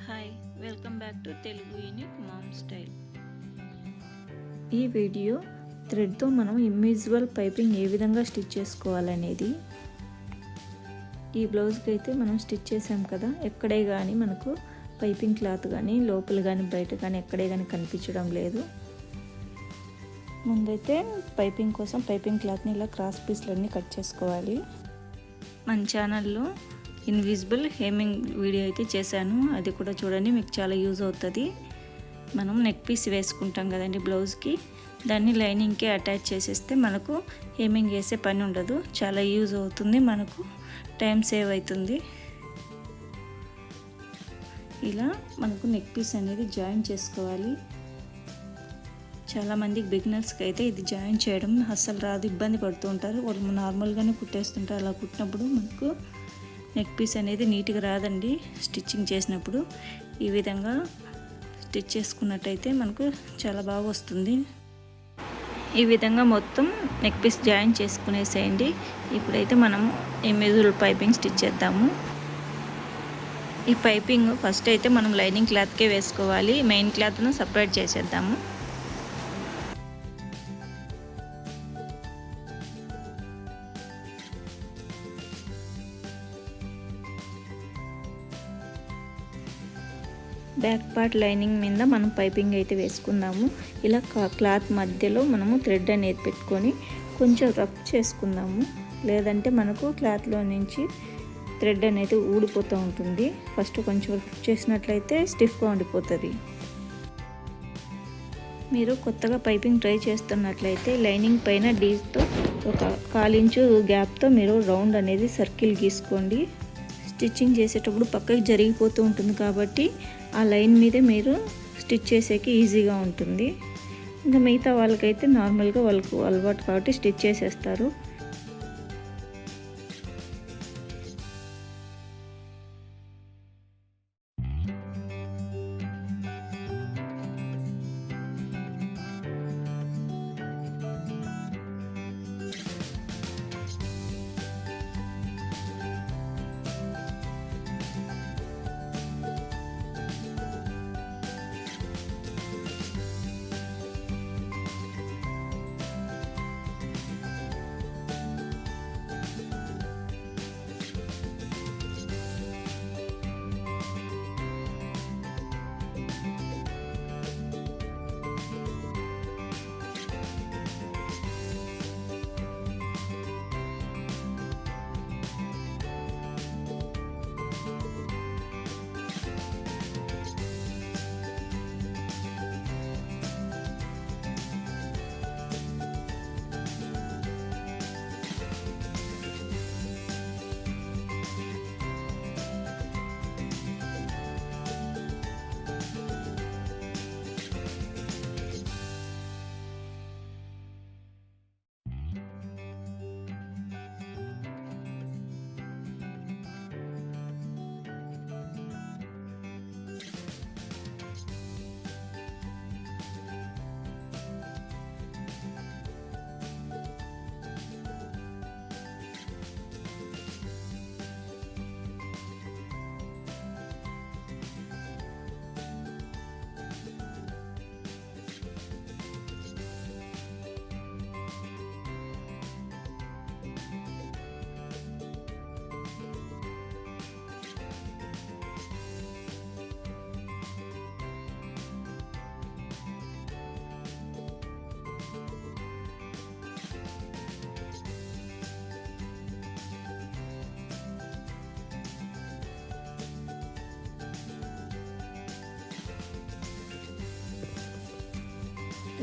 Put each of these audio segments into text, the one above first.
Hi, welcome back to Telugu unique mom style. ఈ video థ్రెడ్తో మనం ఇన్విజిబుల్ పైపింగ్ ఏ విధంగా స్టిచ్ చేసుకోవాలనేది. ఈ బ్లౌజ్కి అయితే మనం స్టిచ్ చేసాం కదా, ఎక్కడే కానీ మనకు పైపింగ్ క్లాత్ కానీ లోపల కానీ బయట కానీ ఎక్కడే కానీ కనిపించడం లేదు. ముందైతే పైపింగ్ కోసం పైపింగ్ క్లాత్ని ఇలా క్రాస్ పీస్లన్నీ కట్ చేసుకోవాలి. మన ఛానల్లో ఇన్విజిబుల్ హెమ్మింగ్ వీడియో అయితే చేశాను, అది కూడా చూడండి, మీకు చాలా యూజ్ అవుతుంది. మనం నెక్ పీస్ వేసుకుంటాం కదండి బ్లౌజ్కి, దాన్ని లైనింగ్కి అటాచ్ చేసేస్తే మనకు హెమ్మింగ్ వేసే పని ఉండదు. చాలా యూజ్ అవుతుంది, మనకు టైం సేవ్ అవుతుంది. ఇలా మనకు నెక్ పీస్ అనేది జాయిన్ చేసుకోవాలి. చాలామంది బిగినర్స్కి అయితే ఇది జాయిన్ చేయడం అస్సలు రాదు, ఇబ్బంది పడుతూ ఉంటారు. వాళ్ళు నార్మల్గానే కుట్టేస్తుంటారు. అలా కుట్టినప్పుడు మనకు నెక్ పీస్ అనేది నీట్గా రాదండి. స్టిచ్చింగ్ చేసినప్పుడు ఈ విధంగా స్టిచ్ చేసుకున్నట్టయితే మనకు చాలా బాగా వస్తుంది. ఈ విధంగా మొత్తం నెక్ పీస్ జాయిన్ చేసుకునేసేయండి. ఇప్పుడైతే మనం ఇన్విజిబుల్ పైపింగ్ స్టిచ్ చేద్దాము. ఈ పైపింగ్ ఫస్ట్ అయితే మనం లైనింగ్ క్లాత్కే వేసుకోవాలి. మెయిన్ క్లాత్ను సపరేట్ చేసేద్దాము. బ్యాక్ పార్ట్ లైనింగ్ మీద మనం పైపింగ్ అయితే వేసుకుందాము. ఇలా క్లాత్ మధ్యలో మనము థ్రెడ్ అనేది పెట్టుకొని కొంచెం రబ్ చేసుకుందాము, లేదంటే మనకు క్లాత్లో నుంచి థ్రెడ్ అనేది ఊడిపోతూ ఉంటుంది. ఫస్ట్ కొంచెం రబ్ చేసినట్లయితే స్టిఫ్గా ఉండిపోతుంది. మీరు కొత్తగా పైపింగ్ ట్రై చేస్తున్నట్లయితే లైనింగ్ పైన డీతో ఒక 1/4 ఇంచు గ్యాప్తో మీరు రౌండ్ అనేది సర్కిల్ గీసుకోండి. స్టిచ్చింగ్ చేసేటప్పుడు పక్కకి జరిగిపోతూ ఉంటుంది కాబట్టి ఆ లైన్ మీదే మీరు స్టిచ్ చేసేకి ఈజీగా ఉంటుంది. ఇంకా మిగతా వాళ్ళకైతే నార్మల్గా వాళ్ళకు అలవాటు కాబట్టి స్టిచ్ చేసేస్తారు.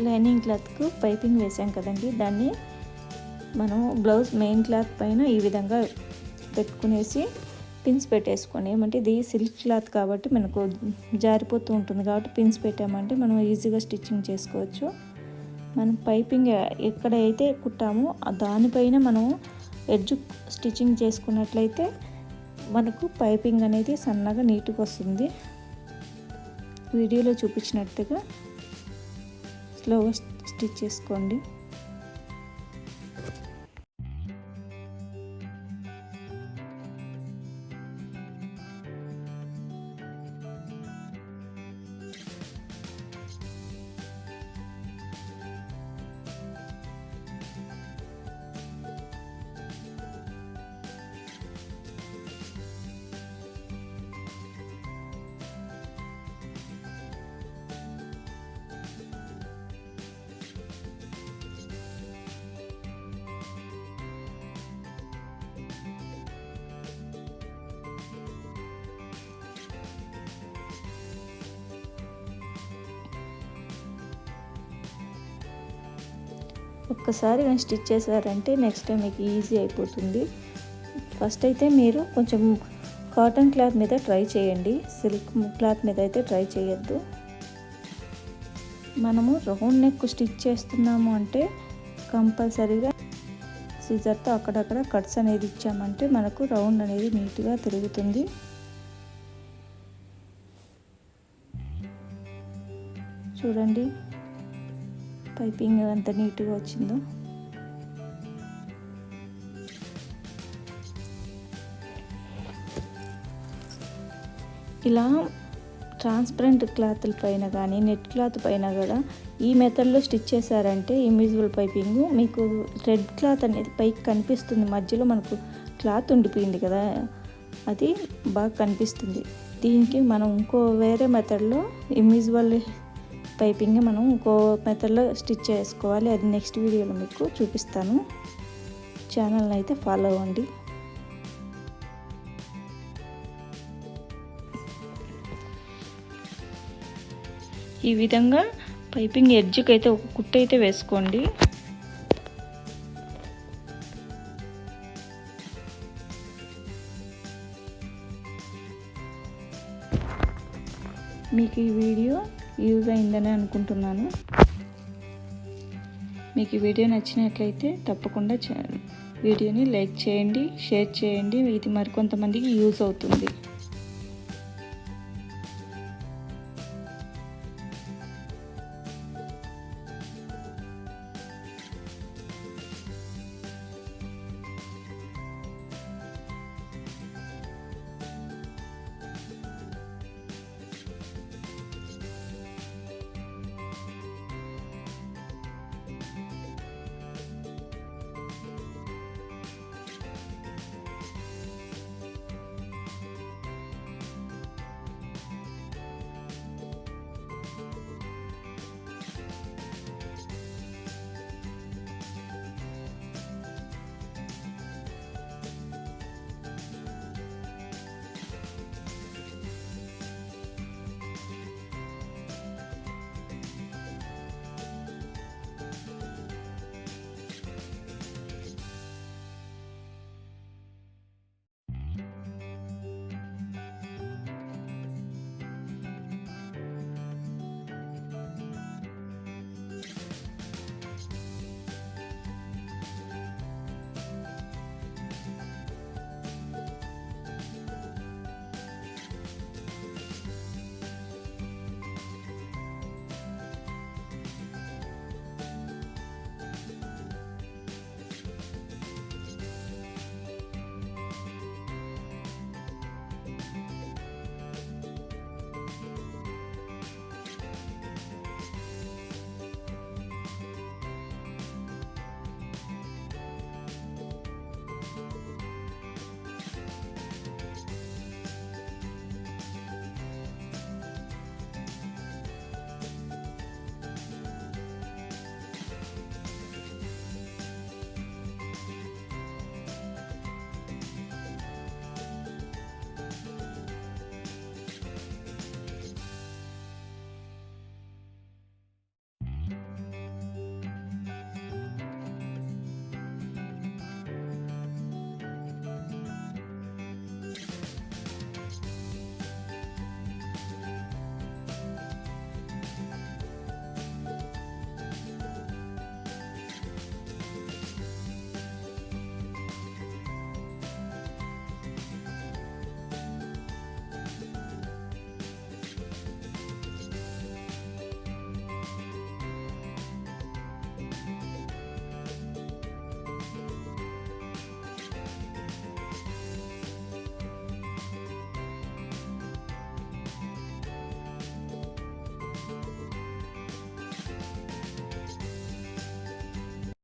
లైనింగ్ క్లాత్కు పైపింగ్ వేసాం కదండి, దాన్ని మనం బ్లౌజ్ మెయిన్ క్లాత్ పైన ఈ విధంగా పెట్టుకునేసి పిన్స్ పెట్టేసుకొని, ఏమంటే ఇది సిల్క్ క్లాత్ కాబట్టి మనకు జారిపోతూ ఉంటుంది కాబట్టి పిన్స్ పెట్టామంటే మనం ఈజీగా స్టిచ్చింగ్ చేసుకోవచ్చు. మనం పైపింగ్ ఎక్కడైతే కుట్టామో దానిపైన మనం ఎడ్జ్ స్టిచ్చింగ్ చేసుకున్నట్లయితే మనకు పైపింగ్ అనేది సన్నగా నీట్గా వస్తుంది. వీడియోలో చూపించినట్టుగా స్లోగా స్టిచ్ చేసుకోండి. ఒక్కసారి కానీ స్టిచ్ చేశారంటే నెక్స్ట్ టైం మీకు ఈజీ అయిపోతుంది. ఫస్ట్ అయితే మీరు కొంచెం కాటన్ క్లాత్ మీద ట్రై చేయండి, సిల్క్ క్లాత్ మీద అయితే ట్రై చేయొద్దు. మనము రౌండ్ నెక్ స్టిచ్ చేస్తున్నాము అంటే కంపల్సరీగా సిజర్తో అక్కడక్కడ కట్స్ అనేది ఇచ్చామంటే మనకు రౌండ్ అనేది నీట్గా తిరుగుతుంది. చూడండి పైపింగ్ ఎంత నీట్గా వచ్చిందో. ఇలా ట్రాన్స్పరెంట్ క్లాత్ల పైన కానీ నెట్ క్లాత్ పైన కూడా ఈ మెథడ్లో స్టిచ్ చేశారంటే ఇన్విజిబుల్ పైపింగ్ మీకు రెడ్ క్లాత్ అనేది పైకి కనిపిస్తుంది. మధ్యలో మనకు క్లాత్ ఉండిపోయింది కదా, అది బాగా కనిపిస్తుంది. దీనికి మనం ఇంకో వేరే మెథడ్లో ఇన్విజిబుల్ పైపింగ్ మనం ఇంకో మెథడ్లో స్టిచ్ చేసుకోవాలి. అది నెక్స్ట్ వీడియోలో మీకు చూపిస్తాను. ఛానల్ని అయితే ఫాలో అవ్వండి. ఈ విధంగా పైపింగ్ ఎడ్జ్కి అయితే ఒక కుట్టు అయితే వేసుకోండి. మీకు ఈ వీడియో యూజ్ అయిందని అనుకుంటున్నాను. మీకు ఈ వీడియో నచ్చినట్లయితే తప్పకుండా వీడియోని లైక్ చేయండి, షేర్ చేయండి. ఇది మరికొంతమందికి యూజ్ అవుతుంది.